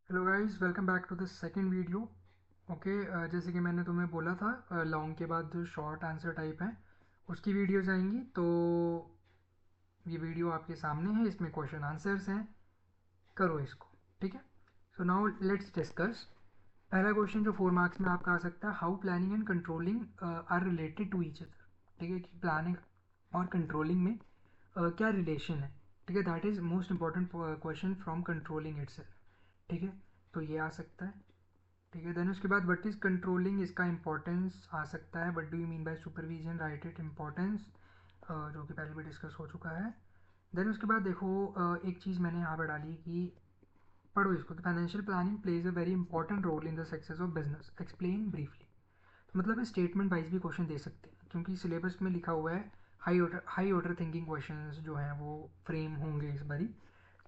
Hello guys, welcome back to the second video. Okay, जैसे कि मैंने तुम्हें बोला था, लॉन्ग के बाद जो शॉर्ट आंसर टाइप है उसकी वीडियोस आएंगी। तो ये वीडियो आपके सामने है, इसमें क्वेश्चन आंसर्स हैं, करो इसको। ठीक है, सो नाउ लेट्स डिस्कस। पहला क्वेश्चन जो 4 मार्क्स में आपका आ सकता है, how planning and controlling are related to each other. ठीक है, कि प्लानिंग और कंट्रोलिंग में क्या रिलेशन है। ठीक है, that is most important question from controlling itself. ठीक है, तो ये आ सकता है। ठीक है, देन उसके बाद व्हाट इज़ कंट्रोलिंग, इसका इंपॉर्टेंस आ सकता है। What do you mean bye supervision, right it importance, जो कि पहले भी डिस्कस हो चुका है। देन उसके बाद देखो, एक चीज़ मैंने यहाँ पर डाली कि पढ़ो इसको, कि financial planning plays a very important role in the success of business, explain briefly. तो मतलब स्टेटमेंट वाइज भी क्वेश्चन दे सकते हैं, क्योंकि सिलेबस में लिखा हुआ है हाई ऑर्डर थिंकिंग क्वेश्चंस जो हैं वो फ्रेम होंगे इस बारी।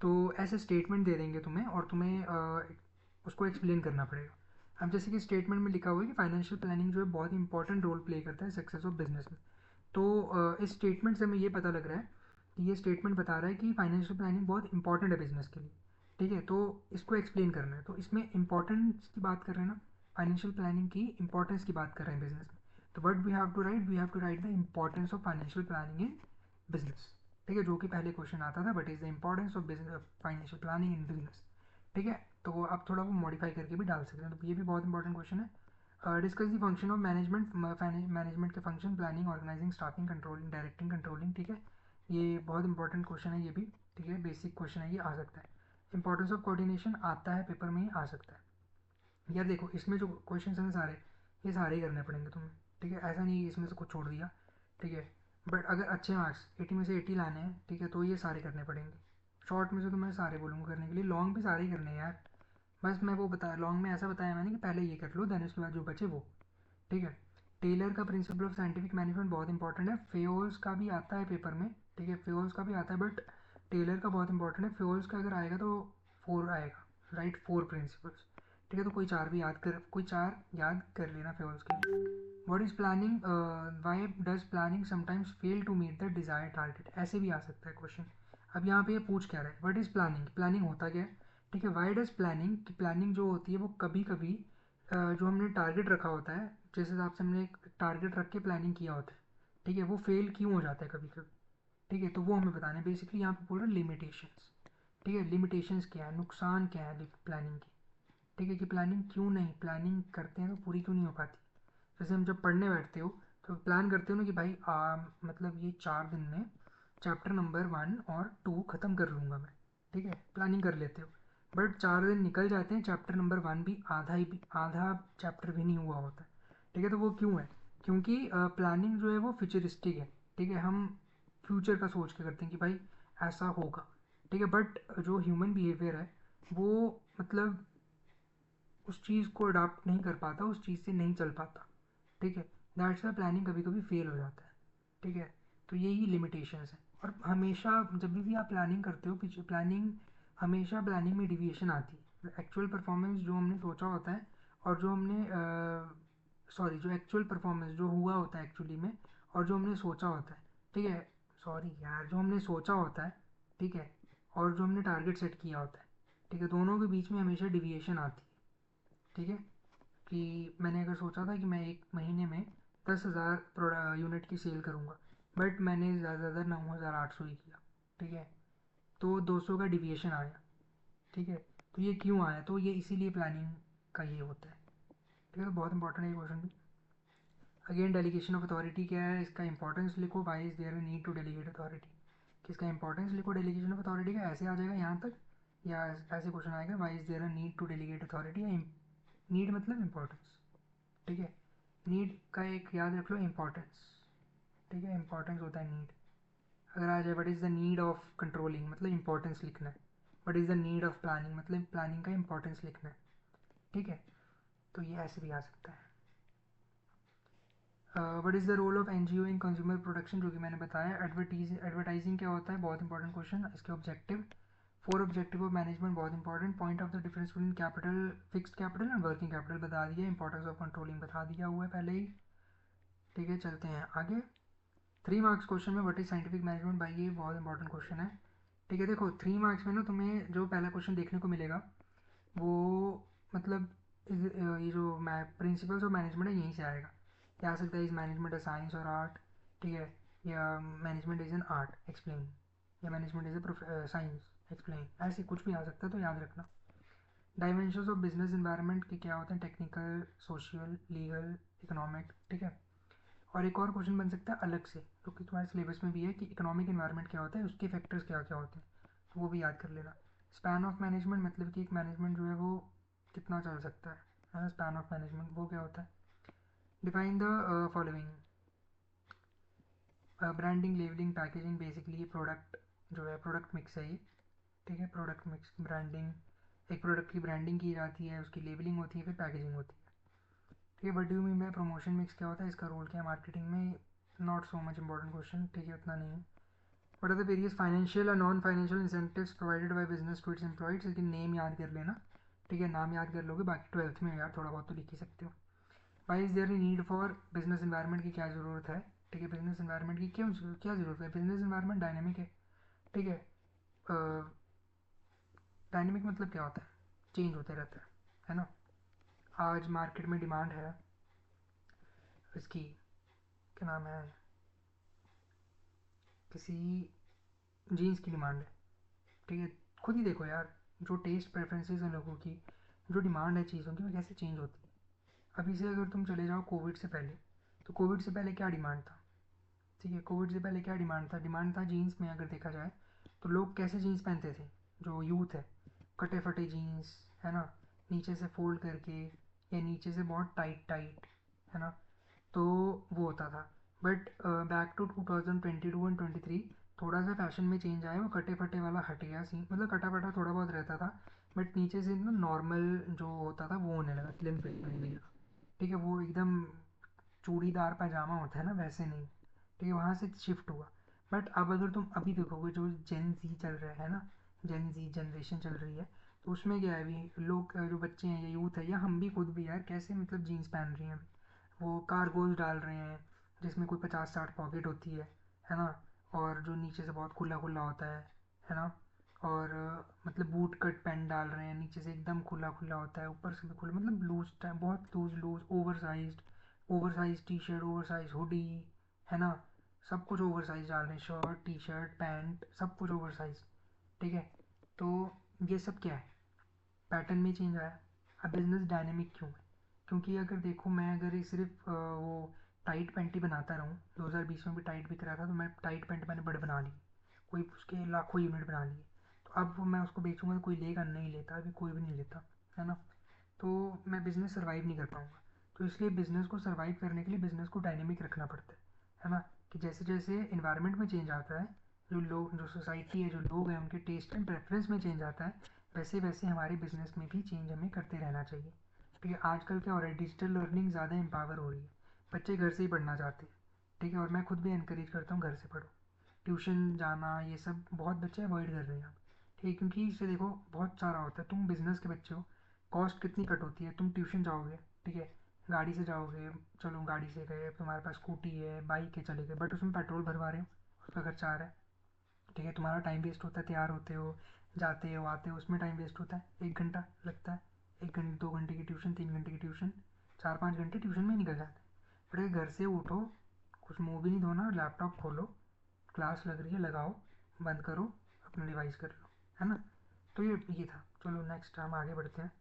तो ऐसे स्टेटमेंट दे देंगे तुम्हें और तुम्हें उसको एक्सप्लेन करना पड़ेगा। अब जैसे कि स्टेटमेंट में लिखा हुआ है कि फाइनेंशियल प्लानिंग जो है बहुत इंपॉर्टेंट रोल प्ले करता है सक्सेस ऑफ बिजनेस में। तो इस स्टेटमेंट से हमें ये पता लग रहा है कि ये स्टेटमेंट बता रहा है कि फाइनेंशियल प्लानिंग बहुत इंपॉर्टेंट है बिजनेस के लिए। ठीक है, तो इसको एक्सप्लेन करना है, तो इसमें इंपॉर्टेंस की बात कर रहे हैं ना, फाइनेंशियल प्लानिंग की इंपॉर्टेंस की बात कर रहे हैं बिजनेस में। तो what we have to write the importance of financial planning in business. ठीक है, जो कि पहले क्वेश्चन आता था, what is the importance of financial planning in business. ठीक है, तो आप थोड़ा वो मॉडिफाई करके भी डाल सकते हैं, तो ये भी बहुत इंपॉर्टेंट क्वेश्चन है। Discuss the function of management, management के function, planning, organising, staffing, controlling, directing, controlling. ठीक है, ये बहुत इंपॉर्टेंट क्वेश्चन है ये भी। ठीक है, बेसिक क्वेश्चन है, ये आ सकता है। इंपॉर्टेंस ऑफ कोऑर्डिनेशन आता है, पेपर में ही आ सकता है। यार देखो, इसमें जो क्वेश्चन हैं सारे, ये सारे ही करने पड़ेंगे तुम्हें। ठीक है, ऐसा नहीं है इसमें से कुछ छोड़ दिया। ठीक है, बट अगर अच्छे मार्क्स 80 में से 80 लाने हैं, ठीक है, तो ये सारे करने पड़ेंगे। शॉर्ट में से तो मैं सारे बोलूँगा करने के लिए, लॉन्ग भी सारे ही करने हैं यार। बस मैं वो बताया, लॉन्ग में ऐसा बताया मैंने कि पहले ये कर लो, देन उसके बाद जो बचे वो। ठीक है, टेलर का प्रिंसिपल ऑफ साइंटिफिक मैनेजमेंट बहुत इंपॉर्टेंट है, फेयोल्स का भी आता है पेपर में। ठीक है, फेयोल्स का भी आता है, बट टेलर का बहुत इंपॉर्टेंट है। फेयोल्स का अगर आएगा तो 4 आएगा, राइट, 4 प्रिंसिपल्स। ठीक है, तो कोई चार याद कर लेना फेयोल्स के। What is planning, why does planning sometimes fail to meet the desire target, ऐसे भी आ सकता है क्वेश्चन। अब यहाँ पे ये पूछ क्या रहा है, व्हाट इज प्लानिंग, प्लानिंग होता क्या है। ठीक है, वाई डज प्लानिंग, कि प्लानिंग जो होती है वो कभी कभी जो हमने टारगेट रखा होता है, जिस हिसाब से हमने एक टारगेट रख के प्लानिंग किया होता है, ठीक है, वो फेल क्यों हो जाता है कभी कभी। ठीक है, तो वो हमें बताना है। बेसिकली यहाँ पे बोल रहे हैं लिमिटेशंस। ठीक है, लिमिटेशंस क्या है, नुकसान क्या है प्लानिंग की। ठीक है, कि प्लानिंग क्यों नहीं, प्लानिंग करते हैं तो पूरी क्यों नहीं हो पाती। जैसे हम जब पढ़ने बैठते हो तो प्लान करते हो ना कि भाई मतलब ये 4 दिन में चैप्टर नंबर 1 और 2 ख़त्म कर लूँगा मैं। ठीक है, प्लानिंग कर लेते हो, बट 4 दिन निकल जाते हैं, चैप्टर नंबर 1 भी आधा चैप्टर भी नहीं हुआ होता है। ठीक है, तो वो क्यों है, क्योंकि प्लानिंग जो है वो फ्यूचरिस्टिक है। ठीक है, हम फ्यूचर का सोच के करते हैं कि भाई ऐसा होगा। ठीक है, बट जो ह्यूमन बिहेवियर है वो मतलब उस चीज़ को अडाप्ट नहीं कर पाता, उस चीज़ से नहीं चल पाता। ठीक है, दैट्स वाई प्लानिंग कभी कभी फेल हो जाता है। ठीक है, तो यही लिमिटेशंस हैं। और हमेशा जब भी आप प्लानिंग करते हो, पीछे प्लानिंग, हमेशा प्लानिंग में डिविएशन आती है। एक्चुअल परफॉर्मेंस जो हमने सोचा होता है और जो हमने जो एक्चुअल परफॉर्मेंस जो हुआ होता है एक्चुअली में, और जो हमने सोचा होता है। ठीक है, सॉरी यार, जो हमने सोचा होता है, ठीक है, और जो हमने टारगेट सेट किया होता है, ठीक है, दोनों के बीच में हमेशा डिविएशन आती है। ठीक है, कि मैंने अगर सोचा था कि मैं एक महीने में 10,000 यूनिट की सेल करूँगा, बट मैंने ज़्यादा से ज़्यादा 9,800 ही किया। ठीक है, तो 200 का डिविएशन आया। ठीक है, तो ये क्यों आया, तो ये इसीलिए प्लानिंग का ये होता है। ठीक है, तो बहुत इंपॉर्टेंट है ये क्वेश्चन भी। अगेन, डेलीगेशन ऑफ अथॉरिटी क्या है, इसका इंपॉर्टेंस लिखो, why is there need to delegate authority. किसका इंपॉर्टेंस लिखो डेलीगेशन ऑफ अथॉरिटी का, ऐसे आ जाएगा यहाँ तक, या ऐसे क्वेश्चन आएगा, why is there need to delegate authority, या नीड मतलब इंपॉर्टेंस। ठीक है, नीड का एक याद रख लो, इम्पॉर्टेंस। ठीक है, इंपॉर्टेंस होता है नीड। अगर आ जाए what is the need of controlling, मतलब इंपॉर्टेंस लिखना है। What is the need of planning, मतलब प्लानिंग का इंपॉर्टेंस लिखना है। ठीक है, तो ये ऐसे भी आ सकता है। What is the role of NGO in consumer production, जो कि मैंने बताया। एडवर्टाइजिंग क्या होता है, बहुत इंपॉर्टेंट क्वेश्चन। इसके ऑब्जेक्टिव, 4 ऑब्जेक्टिव ऑफ मैनेजमेंट, बहुत important. Point of the difference between capital, fixed capital and working capital बता दिया। इंपॉर्टेंस ऑफ कंट्रोलिंग बता दिया हुआ है पहले ही। ठीक है, चलते हैं आगे। 3 मार्क्स क्वेश्चन में व्हाट इज साइंटिफिक मैनेजमेंट, भाई ये बहुत इंपॉर्टेंट क्वेश्चन है। ठीक है, देखो 3 मार्क्स में ना तुम्हें जो पहला क्वेश्चन देखने को मिलेगा, वो मतलब ये जो प्रिंसिपल्स ऑफ मैनेजमेंट है यहीं से आएगा। क्या आ सकता है, इस मैनेजमेंट है साइंस और आर्ट, ठीक है, या management is an art explain, या management is a science explain, ऐसे कुछ भी आ सकता है, तो याद रखना। डायमेंशंस ऑफ बिजनेस इन्वायरमेंट के क्या होते हैं, टेक्निकल, सोशल, लीगल, इकोनॉमिक, ठीक है। और एक और क्वेश्चन बन सकता है अलग से, जो कि तुम्हारे सिलेबस में भी है, कि इकोनॉमिक इन्वायरमेंट क्या होता है, उसके फैक्टर्स क्या क्या होते हैं, तो वो भी याद कर लेना। स्पैन ऑफ मैनेजमेंट मतलब कि एक मैनेजमेंट जो है वो कितना चल सकता है ना, स्पैन ऑफ मैनेजमेंट वो क्या होता है। Define the following. Branding, labelling, packaging, basically product जो है प्रोडक्ट मिक्स है ये, ठीक है, प्रोडक्ट मिक्स। ब्रांडिंग, एक प्रोडक्ट की ब्रांडिंग की जाती है, उसकी लेबलिंग होती है, फिर पैकेजिंग होती है, ठीक है। But you mean by promotion mix क्या होता है, इसका रोल क्या है मार्केटिंग में, not so much important question, ठीक है, उतना नहीं है। What are the various financial और non financial incentives provided by business to its employees, इसकी नेम याद कर लेना, ठीक है, नाम याद कर लोगे, बाकी 12th में यार थोड़ा बहुत तो लिख ही सकते हो। Why is there need for business environment की क्या ज़रूरत है, ठीक है, बिजनेस इन्वायरमेंट की क्यों क्या ज़रूरत है। बिजनेस इन्वायरमेंट डायनेमिक है, ठीक है। डायनेमिक मतलब क्या होता है, चेंज होते रहता है ना। आज मार्केट में डिमांड है इसकी, क्या नाम है, किसी जीन्स की डिमांड है, ठीक है। खुद ही देखो यार, जो टेस्ट प्रेफरेंसेस हैं लोगों की, जो डिमांड है चीज़ों की, वो कैसे चेंज होती है। अभी से अगर तुम चले जाओ कोविड से पहले, तो कोविड से पहले क्या डिमांड था, ठीक है, कोविड से पहले क्या डिमांड था, डिमांड था जीन्स में। अगर देखा जाए तो लोग कैसे जीन्स पहनते थे, जो यूथ है, कटे फटे जीन्स, है ना, नीचे से फोल्ड करके, या नीचे से बहुत टाइट टाइट, है ना, तो वो होता था। बट बैक टू 2022 एंड 23 थोड़ा सा फैशन में चेंज आया, वो कटे फटे वाला हट गया सीन, मतलब कटा फटा थोड़ा बहुत रहता था, बट नीचे से ना नॉर्मल जो होता था वो होने लगा, स्लिम फिट पहनने लगा, ठीक है, वो एकदम चूड़ीदार पैजामा होता है ना वैसे नहीं, ठीक है, वहाँ से शिफ्ट हुआ। बट अब अगर तुम अभी देखोगे जो जेन जी चल रहा है ना, जेन जी जनरेशन चल रही है, तो उसमें क्या है, अभी लोग जो बच्चे हैं या यूथ है या हम भी खुद भी यार, कैसे मतलब जीन्स पहन रही हैं अभी, वो कार्गोज डाल रहे हैं जिसमें कोई 50-60 पॉकेट होती है ना, और जो नीचे से बहुत खुला खुला होता है ना, और मतलब बूट कट पैंट डाल रहे हैं, नीचे से एकदम खुला खुला होता है, ऊपर से भी खुला, मतलब लूज टाइप, बहुत loose loose, oversize T shirt, oversize hoodie, है ना, सब कुछ ओवर साइज डाल रहे हैं, शर्ट टी शर्ट पैंट सब कुछ ओवर साइज, ठीक है। तो ये सब क्या है, पैटर्न में चेंज आया। अब बिजनेस डायनेमिक क्यों है, क्योंकि अगर देखो मैं अगर ये सिर्फ वो टाइट पैंट ही बनाता रहूँ, 2020 में भी टाइट बिक रहा था, तो मैं टाइट पैंट मैंने बड़े बना ली, कोई उसके लाखों यूनिट बना लिए, तो अब वो मैं उसको बेचूंगा तो कोई लेगा नहीं, लेता अभी कोई भी नहीं लेता, है ना, तो मैं बिज़नेस सर्वाइव नहीं कर पाऊँगा। तो इसलिए बिज़नेस को सर्वाइव करने के लिए बिज़नेस को डायनेमिक रखना पड़ता है ना, कि जैसे जैसे इन्वायरमेंट में चेंज आता है, जो लोग, जो सोसाइटी है, जो लोग हैं, उनके टेस्ट एंड प्रेफरेंस में चेंज आता है, वैसे वैसे हमारे बिज़नेस में भी चेंज हमें करते रहना चाहिए, ठीक है। आजकल क्या हो रहा है, डिजिटल लर्निंग ज़्यादा एम्पावर हो रही है, बच्चे घर से ही पढ़ना चाहते हैं, ठीक है, और मैं खुद भी इनकरेज करता हूँ घर से पढ़ो, ट्यूशन जाना ये सब बहुत बच्चे अवॉइड कर रहे हैं अब, ठीक है, क्योंकि इससे देखो बहुत सारा होता है, तुम बिज़नेस के बच्चे हो, कॉस्ट कितनी कट होती है, तुम ट्यूशन जाओगे, ठीक है, गाड़ी से जाओगे, चलो गाड़ी से गए, तुम्हारे पास स्कूटी है, बाइक है, चले गए, बट उसमें पेट्रोल भरवा रहे हो, उसका खर्चा आ रहा है, ठीक है, तुम्हारा टाइम वेस्ट होता है, तैयार होते हो, जाते हो आते हो, उसमें टाइम वेस्ट होता है, 1 घंटा लगता है, 1 घंटे 2 घंटे की ट्यूशन, 3 घंटे की ट्यूशन, 4-5 घंटे ट्यूशन में ही निकल जाते हैं। बट घर से उठो, कुछ मुँह भी नहीं धोना, लैपटॉप खोलो, क्लास लग रही है, लगाओ, बंद करो, अपना डिवाइस कर लो, है ना। तो ये था, चलो नेक्स्ट हम आगे बढ़ते हैं।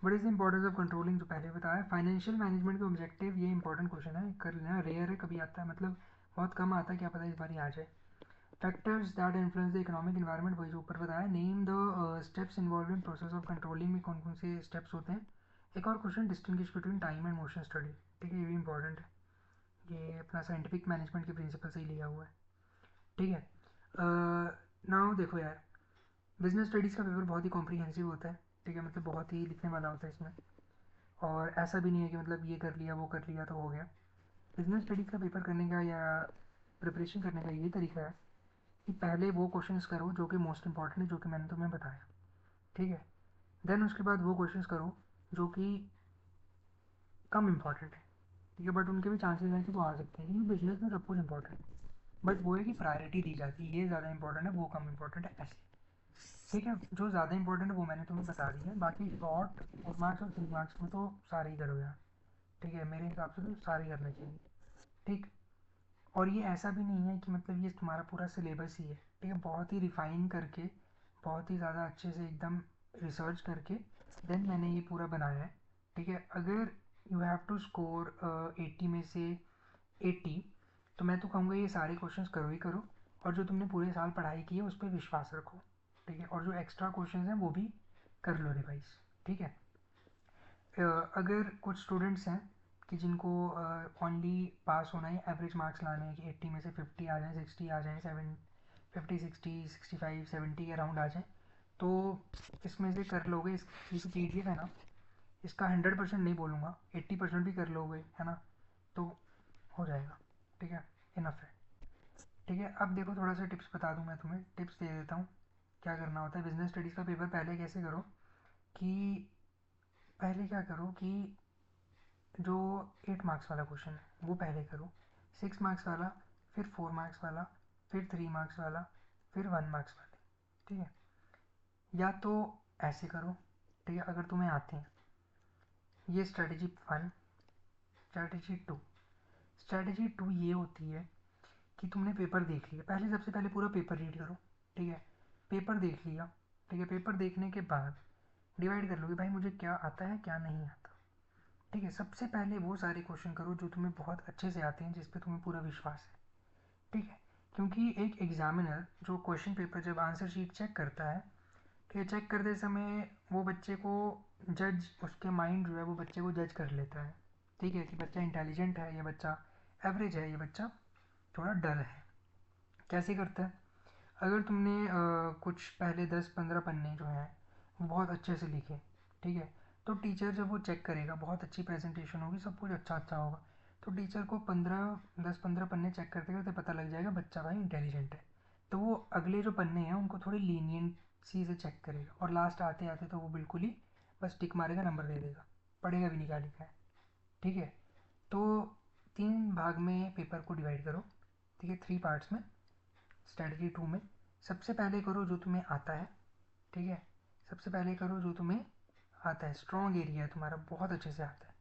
What is the importance of controlling, जो पहले बताया। फाइनेंशियल मैनेजमेंट के ऑब्जेक्टिव, ये इंपॉर्टेंट क्वेश्चन है, कर लेना, रेयर है, कभी आता है, मतलब बहुत कम आता है, क्या पता इस बार ही आ जाए। Factors that influence the economic environment, वही जो ऊपर बताया। Name the steps involve in process of controlling, में कौन कौन से स्टेप्स होते हैं। एक और question, distinguish between time and motion study, ठीक है, ये भी इंपॉर्टेंट है, ये अपना साइंटिफिक मैनेजमेंट के प्रिंसिपल से ही लिया हुआ है, ठीक है। नाउ देखो यार, बिजनेस स्टडीज़ का पेपर बहुत ही कॉम्प्रीहेंसिव होता है, ठीक है, मतलब बहुत ही लिखने वाला होता है इसमें, और ऐसा भी नहीं है कि मतलब ये कर लिया वो कर लिया तो हो गया। बिजनेस स्टडीज़ का पेपर करने का या प्रिपरेशन करने का ये तरीका है कि पहले वो क्वेश्चंस करो जो कि मोस्ट इंपॉर्टेंट है, जो कि मैंने तुम्हें बताया, ठीक है, देन उसके बाद वो क्वेश्चंस करो जो कि कम इंपॉर्टेंट है, ठीक है, बट उनके भी चांसेस हैं कि वो आ सकते हैं, क्योंकि बिजनेस में सब कुछ इंपॉर्टेंट है, बट वो है कि प्रायोरिटी दी जाती है, ये ज़्यादा इंपॉर्टेंट है, वो कम इंपॉर्टेंट है, ऐसे, ठीक है, जो ज़्यादा इंपॉर्टेंट है वो मैंने तुम्हें बता दी है, बाकी शॉर्ट 4 मार्क्स और 3 मार्क्स में तो सारे ही करो यार। ठीक है, मेरे हिसाब से तो सारे करने चाहिए। ठीक। और ये ऐसा भी नहीं है कि मतलब ये तुम्हारा पूरा सिलेबस ही है। ठीक है, बहुत ही रिफाइन करके, बहुत ही ज़्यादा अच्छे से एकदम रिसर्च करके देन मैंने ये पूरा बनाया है। ठीक है, अगर यू हैव टू स्कोर 80 में से 80, तो मैं तो कहूँगा ये सारे क्वेश्चंस करो ही करो, और जो तुमने पूरे साल पढ़ाई की है उस पर विश्वास रखो। ठीक है, और जो एक्स्ट्रा क्वेश्चंस हैं वो भी कर लो रिवाइज। ठीक है। अगर कुछ स्टूडेंट्स हैं कि जिनको ओनली पास होना है, एवरेज मार्क्स लाने हैं कि 80 में से 50 आ जाएँ, 60 आ जाएँ, 50, 60, 65, 70 के अराउंड आ जाएँ, तो इसमें से कर लोगे। इस PDF है ना, इसका 100% नहीं बोलूँगा, 80% भी कर लोगे, है ना, तो हो जाएगा। ठीक है, इनफ है। ठीक है, अब देखो थोड़ा सा टिप्स बता दूँ, मैं तुम्हें टिप्स दे देता हूँ क्या करना होता है। बिजनेस स्टडीज़ का पेपर पहले कैसे करो कि पहले क्या करो कि जो 8 मार्क्स वाला क्वेश्चन है वो पहले करो, 6 मार्क्स वाला, फिर 4 मार्क्स वाला, फिर 3 मार्क्स वाला, फिर 1 मार्क्स वाले। ठीक है, या तो ऐसे करो। ठीक है, अगर तुम्हें आते हैं। ये स्ट्रेटजी 1। स्ट्रेटजी 2। स्ट्रेटजी 2 ये होती है कि तुमने पेपर देख लिया, पहले सबसे पहले पूरा पेपर रीड करो। ठीक है, पेपर देख लिया। ठीक है, पेपर देखने के बाद डिवाइड कर लो कि भाई मुझे क्या आता है क्या नहीं आता। ठीक है, सबसे पहले वो सारे क्वेश्चन करो जो तुम्हें बहुत अच्छे से आते हैं, जिस पे तुम्हें पूरा विश्वास है। ठीक है, क्योंकि एक एग्जामिनर जो क्वेश्चन पेपर जब आंसर शीट चेक करता है, ठीक है, चेक करते समय वो बच्चे को जज, उसके माइंड जो है वो बच्चे को जज कर लेता है। ठीक है, कि बच्चा इंटेलिजेंट है, ये बच्चा एवरेज है, ये बच्चा थोड़ा डल है। कैसे करता है, अगर तुमने कुछ पहले 10-15 पन्ने जो हैं वो बहुत अच्छे से लिखे, ठीक है, तो टीचर जब वो चेक करेगा, बहुत अच्छी प्रेजेंटेशन होगी, सब कुछ अच्छा अच्छा होगा, तो टीचर को 10-15 पन्ने चेक करते करते पता लग जाएगा बच्चा भाई इंटेलिजेंट है। तो वो अगले जो पन्ने हैं उनको थोड़ी लीनियंसी से चेक करेगा, और लास्ट आते आते तो वो बिल्कुल ही बस टिक मारेगा, नंबर दे देगा, पढ़ेगा भी नहीं क्या लिखा है। ठीक है, तो 3 भाग में पेपर को डिवाइड करो। ठीक है, 3 पार्ट्स में। स्ट्रेटजी 2 में सबसे पहले करो जो तुम्हें आता है। ठीक है, सबसे पहले करो जो तुम्हें आता है, स्ट्रॉन्ग एरिया है तुम्हारा, बहुत अच्छे से आता है।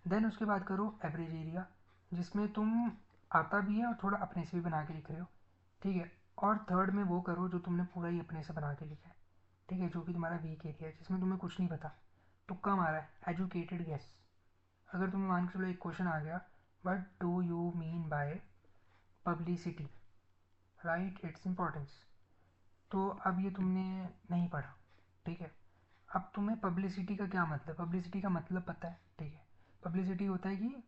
देन उसके बाद करो एवरेज एरिया, जिसमें तुम आता भी है और थोड़ा अपने से भी बना के लिख रहे हो। ठीक है, और थर्ड में वो करो जो तुमने पूरा ही अपने से बना के लिखा है। ठीक है, जो कि तुम्हारा वीक एरिया है, जिसमें तुम्हें कुछ नहीं पता, तुक्का मारा है, एजुकेटेड गेस। अगर तुम्हें मान के चलो एक क्वेश्चन आ गया, what do you mean bye publicity, right, its importance, तो अब ये तुमने नहीं पढ़ा। ठीक है, अब तुम्हें पब्लिसिटी का क्या मतलब, पब्लिसिटी का मतलब पता है। ठीक है, पब्लिसिटी होता है कि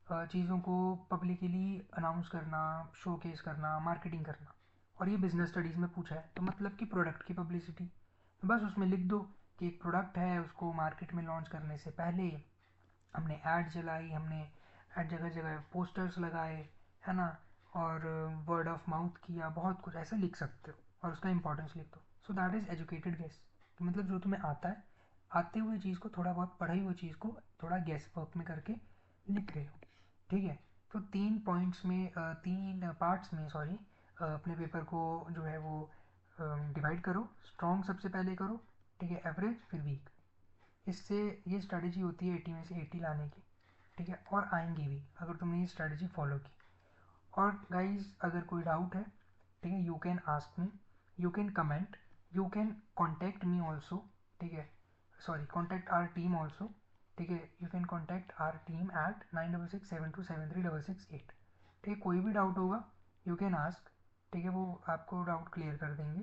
चीज़ों को पब्लिकली अनाउंस करना, शोकेस करना, मार्केटिंग करना। और ये बिजनेस स्टडीज़ में पूछा है, तो मतलब कि प्रोडक्ट की पब्लिसिटी। बस उसमें लिख दो कि एक प्रोडक्ट है, उसको मार्केट में लॉन्च करने से पहले हमने ऐड चलाई, हमने ऐड जगह जगह पोस्टर्स लगाए, है ना, और वर्ड ऑफ माउथ किया, बहुत कुछ ऐसे लिख सकते हो, और उसका इंपॉर्टेंस लिख दो। So that is educated guess. मतलब जो तुम्हें आता है, आते हुए चीज़ को, थोड़ा बहुत पढ़ाई हुई चीज़ को थोड़ा गेस वर्क में करके लिख रहे हो। ठीक है, तो 3 पॉइंट्स में 3 पार्ट्स में, सॉरी, अपने पेपर को जो है वो डिवाइड करो। स्ट्रॉन्ग सबसे पहले करो, ठीक है, एवरेज, फिर वीक। इससे ये स्ट्रैटेजी होती है 80 में से 80 लाने की। ठीक है, और आएंगे भी अगर तुमने ये स्ट्रैटेजी फॉलो की। और गाइज अगर कोई डाउट है, ठीक है, you can ask me, you can comment, you can contact me also. ठीक है, sorry, contact our team also. ठीक है, you can contact our team at 9667273668। ठीक है, कोई भी डाउट होगा यू कैन आस्क। ठीक है, वो आपको डाउट क्लियर कर देंगे।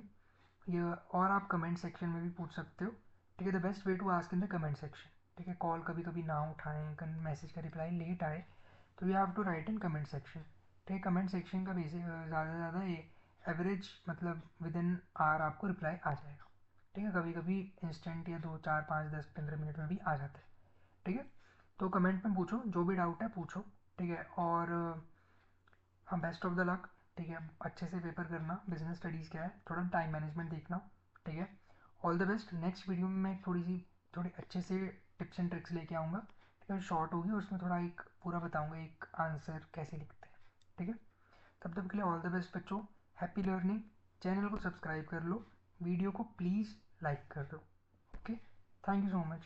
ये और आप कमेंट सेक्शन में भी पूछ सकते हो। ठीक है, the best way to ask in the comment section. ठीक है, कॉल कभी कभी ना उठाएं, मैसेज का रिप्लाई लेट आए, तो you have to write in comment section. ठीक है, कमेंट सेक्शन का बेसिक ज़्यादा से ज़्यादा ये एवरेज मतलब विद इन आवर आपको रिप्लाई आ जाएगा। ठीक है, कभी कभी इंस्टेंट या 2 4 5 10 15 मिनट में भी आ जाता है। ठीक है, तो कमेंट में पूछो, जो भी डाउट है पूछो। ठीक है, और हाँ, बेस्ट ऑफ द लक। ठीक है, अच्छे से पेपर करना, बिजनेस स्टडीज़ क्या है, थोड़ा टाइम मैनेजमेंट देखना। ठीक है, all the best. Next video में मैं थोड़ी अच्छे से टिप्स एंड ट्रिक्स लेके आऊँगा। ठीक है, शॉर्ट होगी और उसमें थोड़ा एक पूरा बताऊँगा एक आंसर कैसे लिखते हैं। ठीक है, तब तक के लिए ऑल द बेस्ट बच्चों, हैप्पी लर्निंग। चैनल को सब्सक्राइब कर लो, वीडियो को प्लीज़ लाइक कर दो। Okay, thank you so much.